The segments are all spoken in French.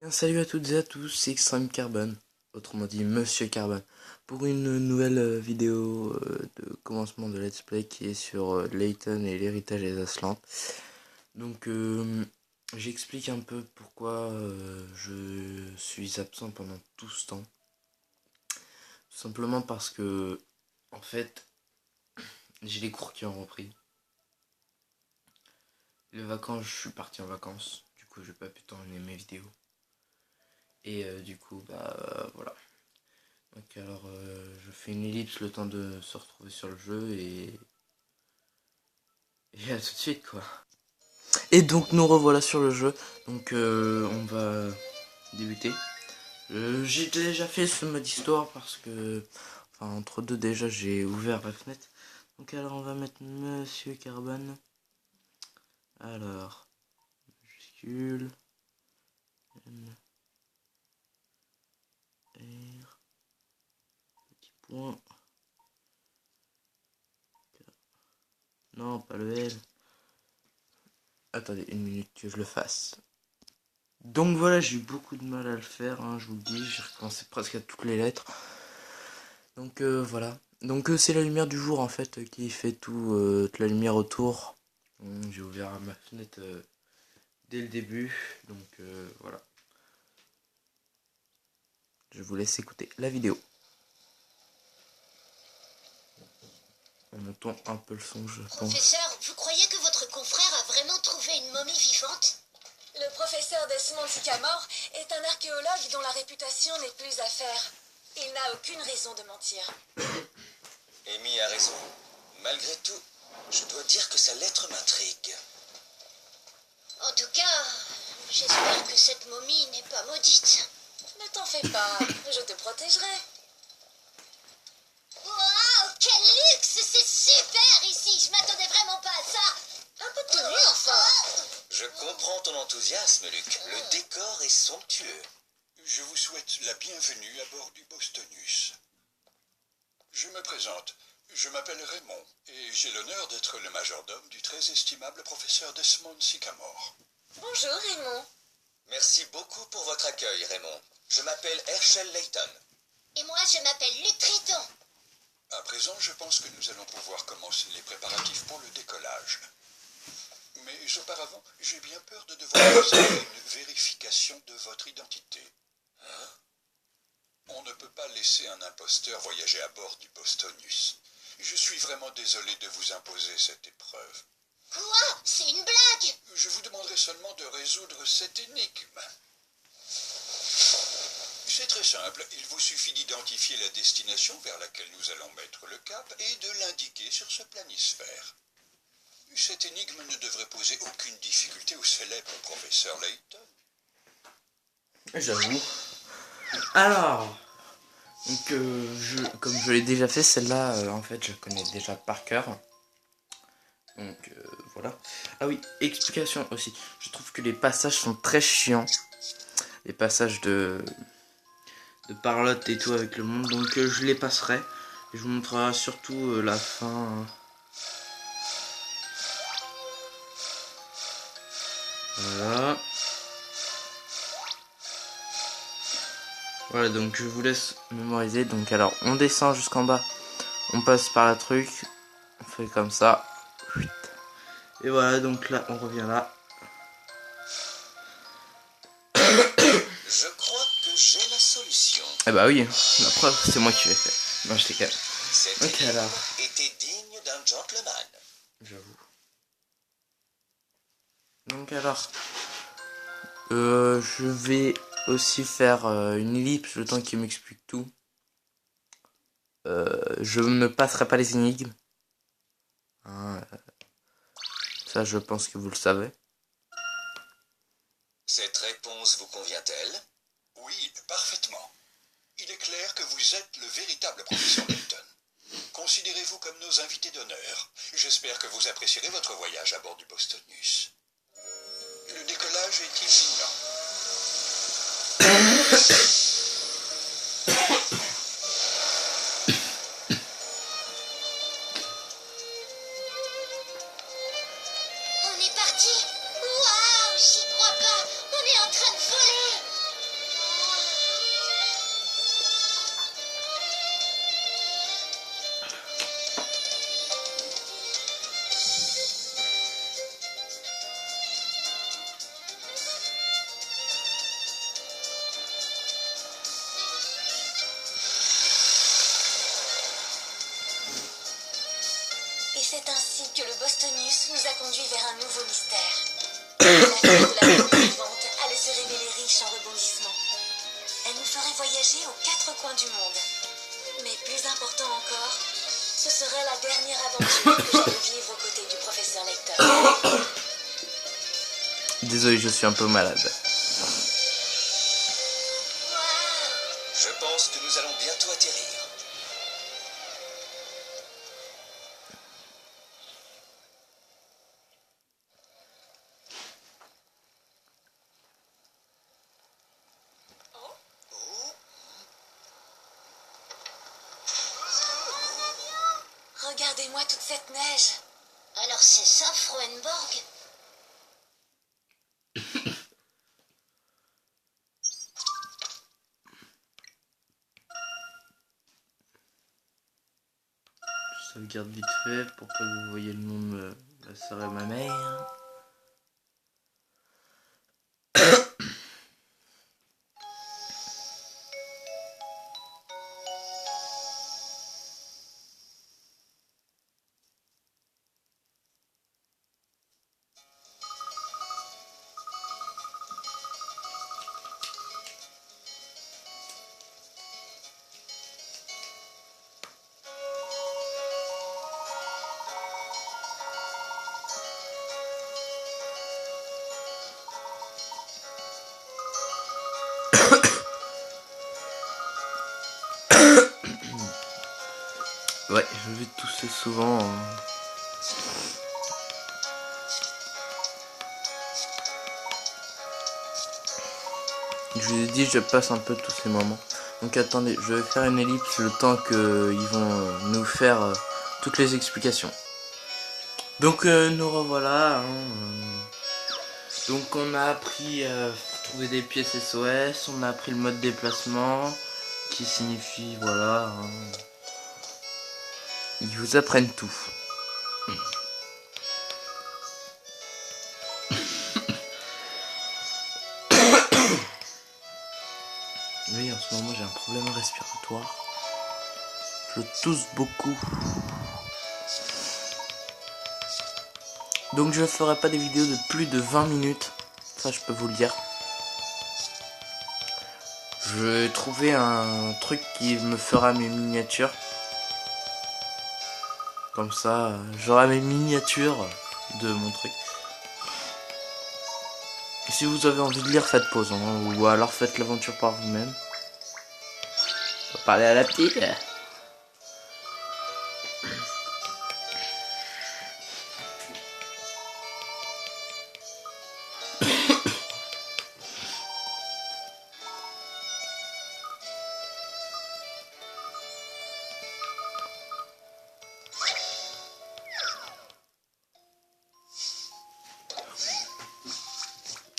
Salut à toutes et à tous, c'est Extreme Carbone, autrement dit Monsieur Carbone, pour une nouvelle vidéo de commencement de Let's Play qui est sur Layton et l'héritage des Aslantes. Donc j'explique un peu pourquoi je suis absent pendant tout ce temps. Tout simplement parce que, en fait, j'ai les cours qui ont repris. Les vacances, je suis parti en vacances, du coup j'ai pas pu tourner mes vidéos. Et du coup, voilà. Donc alors je fais une ellipse le temps de se retrouver sur le jeu et à tout de suite quoi. Et donc nous revoilà sur le jeu, donc on va débuter. J'ai déjà fait ce mode histoire parce que, enfin entre deux déjà j'ai ouvert la fenêtre. Donc alors on va mettre Monsieur Carbone. Alors, majuscule, M, R, petit point. Non, pas le L. Attendez une minute que je le fasse. Donc voilà, j'ai eu beaucoup de mal à le faire, hein, je vous le dis, j'ai recommencé presque à toutes les lettres. Donc voilà. Donc c'est la lumière du jour en fait qui fait toute la lumière autour. J'ai ouvert ma fenêtre dès le début, donc voilà. Je vous laisse écouter la vidéo. Montons un peu le son, je pense. Professeur, vous croyez que votre confrère a vraiment trouvé une momie vivante? Le professeur Desmond Sycamore est un archéologue dont la réputation n'est plus à faire. Il n'a aucune raison de mentir. Amy a raison. Malgré tout, je dois dire que sa lettre m'intrigue. En tout cas, j'espère que cette momie n'est pas maudite. Ne t'en fais pas, je te protégerai. Waouh, quel luxe! C'est super ici! Je m'attendais vraiment pas à ça! Un peu de tenue, enfin. Je comprends ton enthousiasme, Luc. Le décor est somptueux. Je vous souhaite la bienvenue à bord du Bostonus. Je me présente. Je m'appelle Raymond et j'ai l'honneur d'être le majordome du très estimable professeur Desmond Sycamore. Bonjour, Raymond. Merci beaucoup pour votre accueil, Raymond. Je m'appelle Herschel Layton. Et moi, je m'appelle Luc Triton. À présent, je pense que nous allons pouvoir commencer les préparatifs pour le décollage. Mais auparavant, j'ai bien peur de devoir procéder à une vérification de votre identité. On ne peut pas laisser un imposteur voyager à bord du Bostonus. Je suis vraiment désolé de vous imposer cette épreuve. Quoi? C'est une blague! Je vous demanderai seulement de résoudre cette énigme. C'est très simple, il vous suffit d'identifier la destination vers laquelle nous allons mettre le cap et de l'indiquer sur ce planisphère. Cette énigme ne devrait poser aucune difficulté au célèbre professeur Layton. J'avoue. Alors, donc comme je l'ai déjà fait, celle-là, en fait, je la connais déjà par cœur. Donc voilà. Ah oui, explication aussi. Je trouve que les passages sont très chiants. Les passages de parlotte et tout avec le monde. Donc je les passerai. Et je vous montrerai surtout la fin. Voilà. Voilà, donc je vous laisse mémoriser. Donc alors, on descend jusqu'en bas. On passe par la truc. On fait comme ça. Et voilà, donc là, on revient là. Je crois que j'ai la solution. Eh bah oui, la preuve, c'est moi qui l'ai fait. Non, je t'ai Cette Ok, énigme alors. était digne d'un gentleman. J'avoue. Donc alors, je vais aussi faire une ellipse le temps qu'il m'explique tout. Je ne passerai pas les énigmes. Hein, ça, je pense que vous le savez. Cette réponse vous convient-elle? Oui, parfaitement. Il est clair que vous êtes le véritable professeur Layton. Considérez-vous comme nos invités d'honneur. J'espère que vous apprécierez votre voyage à bord du Bostonus. Le décollage est imminent. On est parti! Waouh, j'y crois pas! On est en train de voler! ainsi que le Bostonius nous a conduits vers un nouveau mystère. La vie de la monde vivante allait se révéler riche en rebondissements. Elle nous ferait voyager aux 4 coins du monde. Mais plus important encore, ce serait la dernière aventure que j'allais vivre aux côtés du professeur Layton. Désolé, je suis un peu malade. Je pense que nous allons bientôt atterrir. Regardez-moi toute cette neige. Alors c'est ça, Froenborg? Je sauvegarde vite fait pour pas que vous voyez le nom de ma soeur et ma mère. Ouais, je vais tousser souvent. Je vous ai dit, je passe un peu tous ces moments. Donc attendez, je vais faire une ellipse le temps qu'ils vont nous faire toutes les explications. Donc nous revoilà. Donc on a appris à trouver des pièces SOS, on a appris le mode déplacement, qui signifie voilà. Ils vous apprennent tout. Oui, en ce moment j'ai un problème respiratoire. Je tousse beaucoup. Donc je ne ferai pas des vidéos de plus de 20 minutes. Ça je peux vous le dire. Je vais trouver un truc qui me fera mes miniatures. Comme ça, j'aurai mes miniatures de mon truc. Et si vous avez envie de lire, faites pause. Hein, ou alors faites l'aventure par vous-même. On va parler à la petite.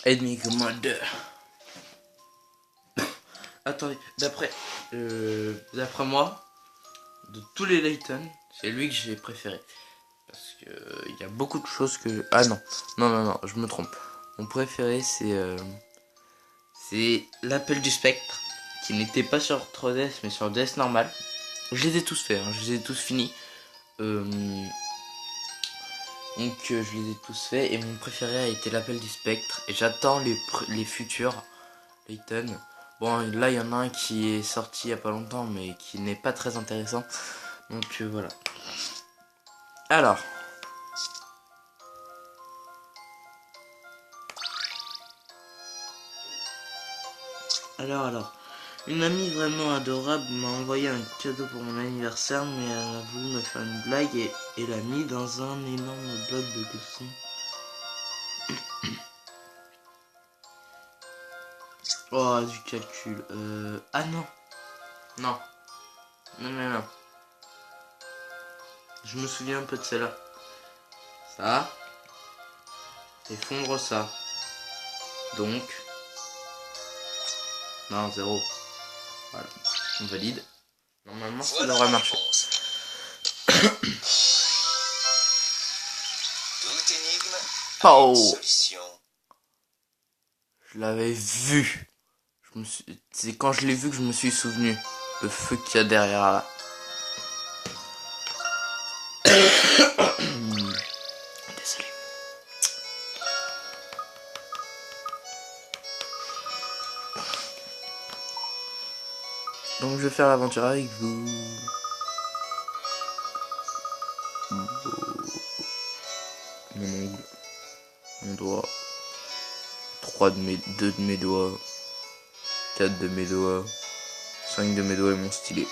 Enemy Commander. Attendez, d'après moi, de tous les Layton, c'est lui que j'ai préféré. Parce que il y a beaucoup de choses que... Ah non, je me trompe. Mon préféré c'est l'appel du spectre, qui n'était pas sur 3DS mais sur DS normal. Je les ai tous faits, hein, je les ai tous finis. Donc je les ai tous faits et mon préféré a été l'appel du spectre. Et j'attends les futurs Layton. Bon là il y en a un qui est sorti il y a pas longtemps mais qui n'est pas très intéressant. Donc voilà. Alors. Une amie vraiment adorable m'a envoyé un cadeau pour mon anniversaire, mais elle a voulu me faire une blague et l'a mis dans un énorme bloc de glaçons. Oh, du calcul. Ah non. Non. Je me souviens un peu de celle-là. Ça. Et fondre ça. Donc. Non, 0. Voilà. On valide. Normalement, ça Voilà devrait la marcher. réponse. Toute énigme a Oh. une solution. Je l'avais vu. C'est quand je l'ai vu que je me suis souvenu. Le feu qu'il y a derrière là. Donc je vais faire l'aventure avec vous. Mon ongle, mon doigt, 2 de mes doigts, 4 de mes doigts, 5 de mes doigts et mon stylet.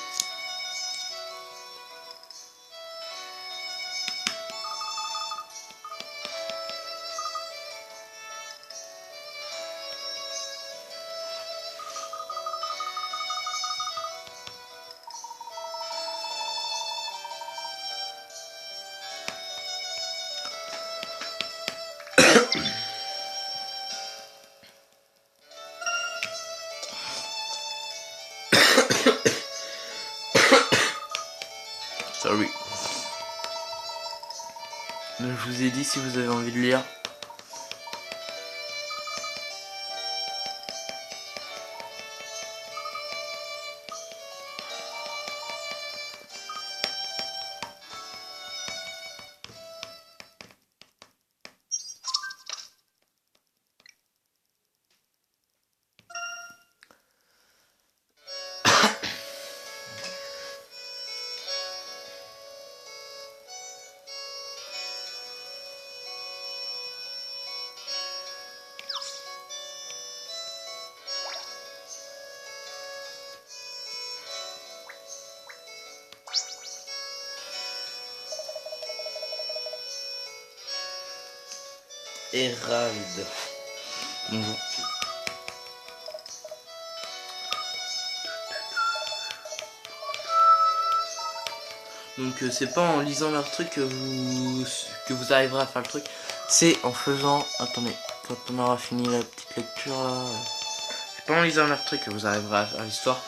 Sorry. Je vous ai dit, si vous avez envie de lire, Hérald. Bonjour. Donc c'est pas en lisant leur truc que vous arriverez à faire le truc. C'est en faisant... Attendez, quand on aura fini la petite lecture là... C'est pas en lisant leur truc que vous arriverez à faire l'histoire.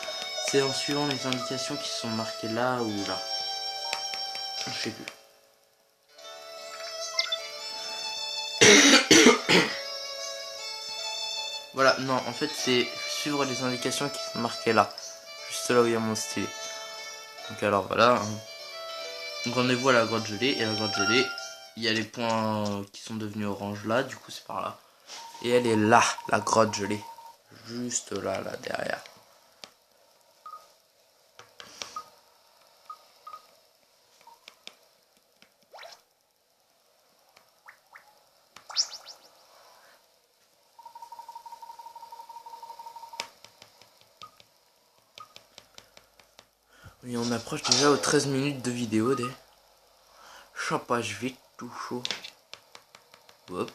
C'est en suivant les indications qui sont marquées là ou là. Je sais plus. Voilà, non, en fait c'est suivre les indications qui sont marquées là. Juste là où il y a mon stylet. Donc alors voilà. Donc rendez-vous à la grotte gelée. Et la grotte gelée, il y a les points qui sont devenus orange là. Du coup c'est par là. Et elle est là, la grotte gelée. Juste là, là derrière. Oui, on approche déjà aux 13 minutes de vidéo des chapage vite tout chaud. Oups.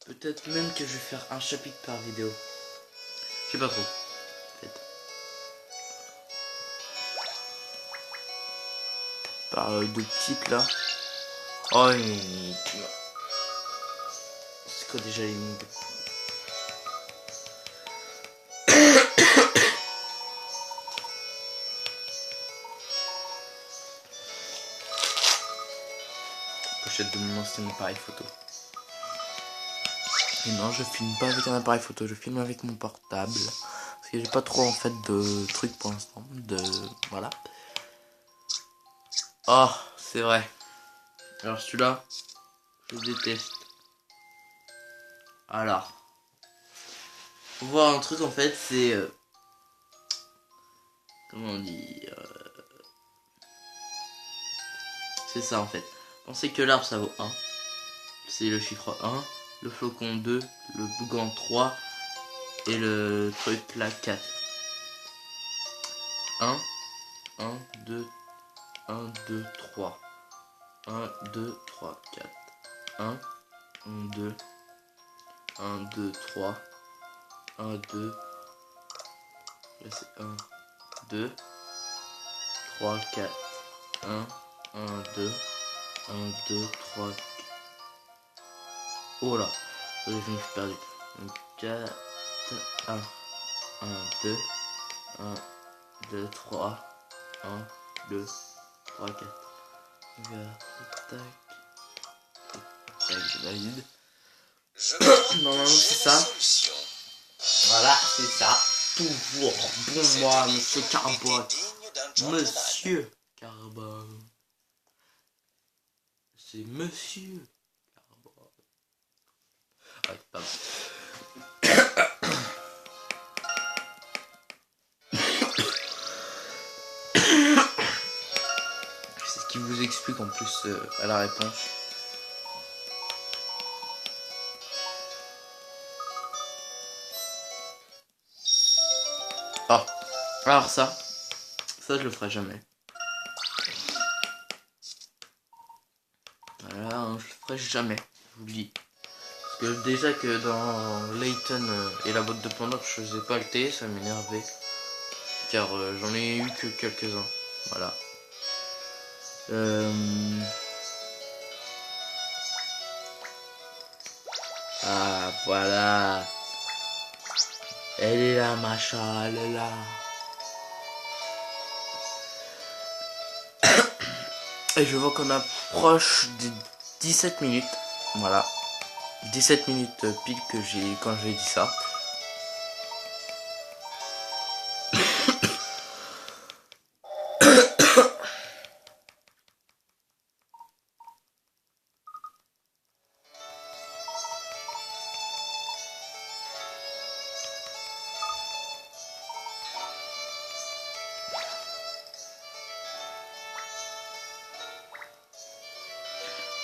Peut-être même que je vais faire un chapitre par vidéo. Je sais pas trop. En fait. Par deux petites là. Oh, c'est quoi déjà les noms? Pochette de mon ancien appareil photo. Et non, je filme pas avec un appareil photo, je filme avec mon portable. Parce que j'ai pas trop en fait de trucs pour l'instant. Voilà. Oh, c'est vrai. Alors celui-là, je déteste. Alors. Pour voir un truc en fait, c'est... comment on dit c'est ça en fait. Pensez que l'arbre ça vaut 1. C'est le chiffre 1. Le flocon 2. Le bougan 3. Et le truc là 4. 1, 1, 2, 1, 2, 3. 1, 2, 3, 4. 1, 2, 1, 2, 3. 1, 2. Là c'est 1, 2, 3, 4. 1, 1, 2, 1, 2, 3, Oh là, je me suis perdu. Donc 4, 1, 1, 2, 1, 2, 3, 1, 2, 3, 4. Tac, tac, je valide. Je crois que Normalement j'ai c'est la ça. solution. Voilà, c'est ça. Toujours bon moi, monsieur Était Carbone. digne d'un gentleman. Monsieur Carbone. C'est monsieur Carbone. Ah, pardon. C'est ce qui vous explique en plus à la réponse. Ah, alors ça je le ferai jamais. Voilà, hein, je le ferai jamais, je vous le dis. Parce que déjà que dans Layton et la boîte de Pandore, je faisais pas le thé, ça m'énervait. Car j'en ai eu que quelques-uns. Voilà. Ah, voilà. Elle est là, machin, elle est là. Et je vois qu'on approche des 17 minutes. Voilà. 17 minutes pile que quand j'ai dit ça.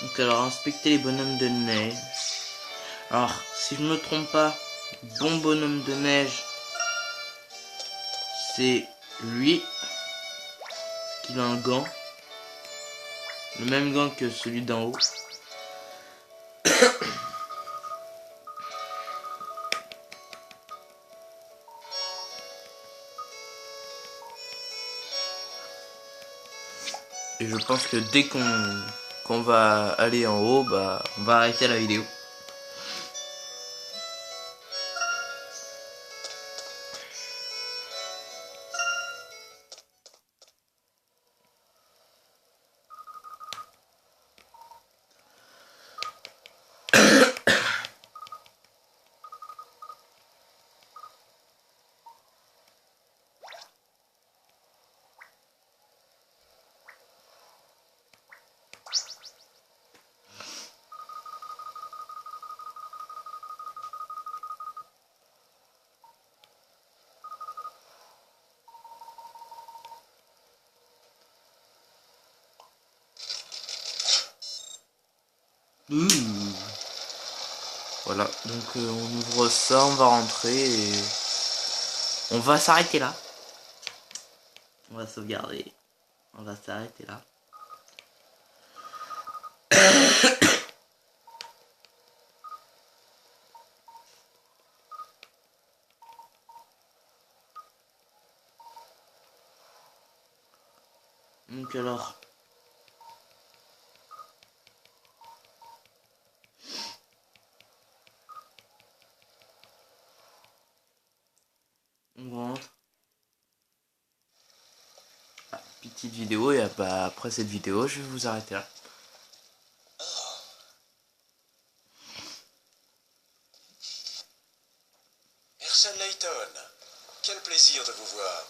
Donc alors inspecter les bonhommes de neige. Alors si je me trompe pas, bon bonhomme de neige, c'est lui qui a un gant. Le même gant que celui d'en haut. Et je pense que dès qu'on va aller en haut, bah on va arrêter la vidéo. Voilà, donc on ouvre ça, on va rentrer et on va s'arrêter là. On va sauvegarder. On va s'arrêter là. Donc alors... on rentre. Ah, petite vidéo et bah, après cette vidéo, je vais vous arrêter là. Herschel Layton, quel plaisir de vous voir.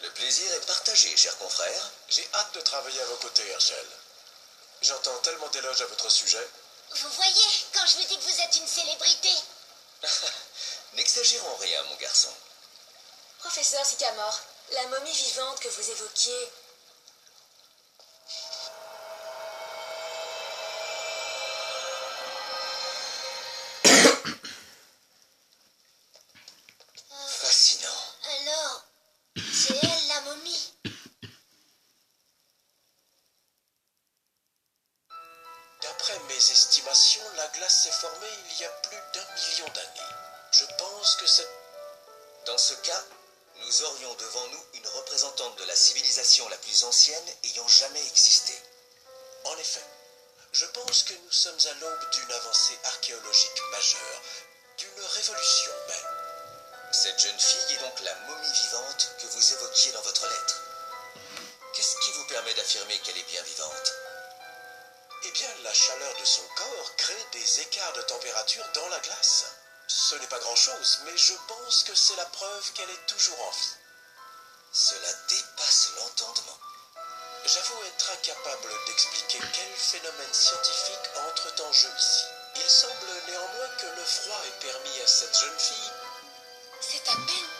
Le plaisir est partagé, cher confrère. J'ai hâte de travailler à vos côtés, Herschel. J'entends tellement d'éloges à votre sujet. Vous voyez, quand je vous dis que vous êtes une célébrité. N'exagérons rien, mon garçon. Professeur Sycamore, la momie vivante que vous évoquiez... Fascinant. Alors, c'est elle la momie. D'après mes estimations, la glace s'est formée il y a plus d'1 million d'années. Je pense que c'est... Dans ce cas, nous aurions devant nous une représentante de la civilisation la plus ancienne ayant jamais existé. En effet, Je pense que nous sommes à l'aube d'une avancée archéologique majeure, d'une révolution même. Cette jeune fille est donc la momie vivante que vous évoquiez dans votre lettre. Qu'est-ce qui vous permet d'affirmer qu'elle est bien vivante? Eh bien, la chaleur de son corps crée des écarts de température dans la glace. Ce n'est pas grand-chose, mais je pense que c'est la preuve qu'elle est toujours en vie. Cela dépasse l'entendement. J'avoue être incapable d'expliquer quel phénomène scientifique entre en jeu ici. Il semble néanmoins que le froid ait permis à cette jeune fille. C'est à peine.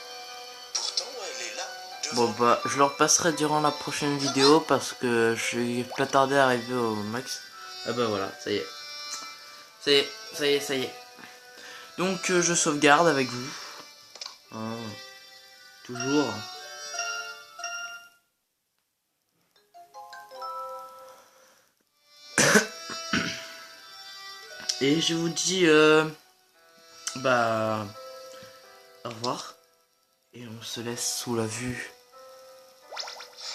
Pourtant, elle est là, Bon devant. bah je le repasserai durant la prochaine vidéo parce que je vais pas tarder à arriver au max. Ah bah voilà, ça y est. Ça y est. Donc je sauvegarde avec vous. Hein, toujours. Et je vous dis bah au revoir. Et on se laisse sous la vue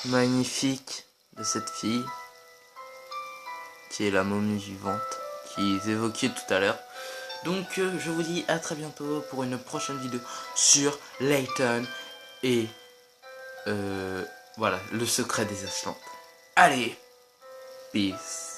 magnifique de cette fille qui est la momie vivante qu'ils évoquiez tout à l'heure. Donc je vous dis à très bientôt pour une prochaine vidéo sur Layton et voilà, le secret des Atlantes. Allez, peace.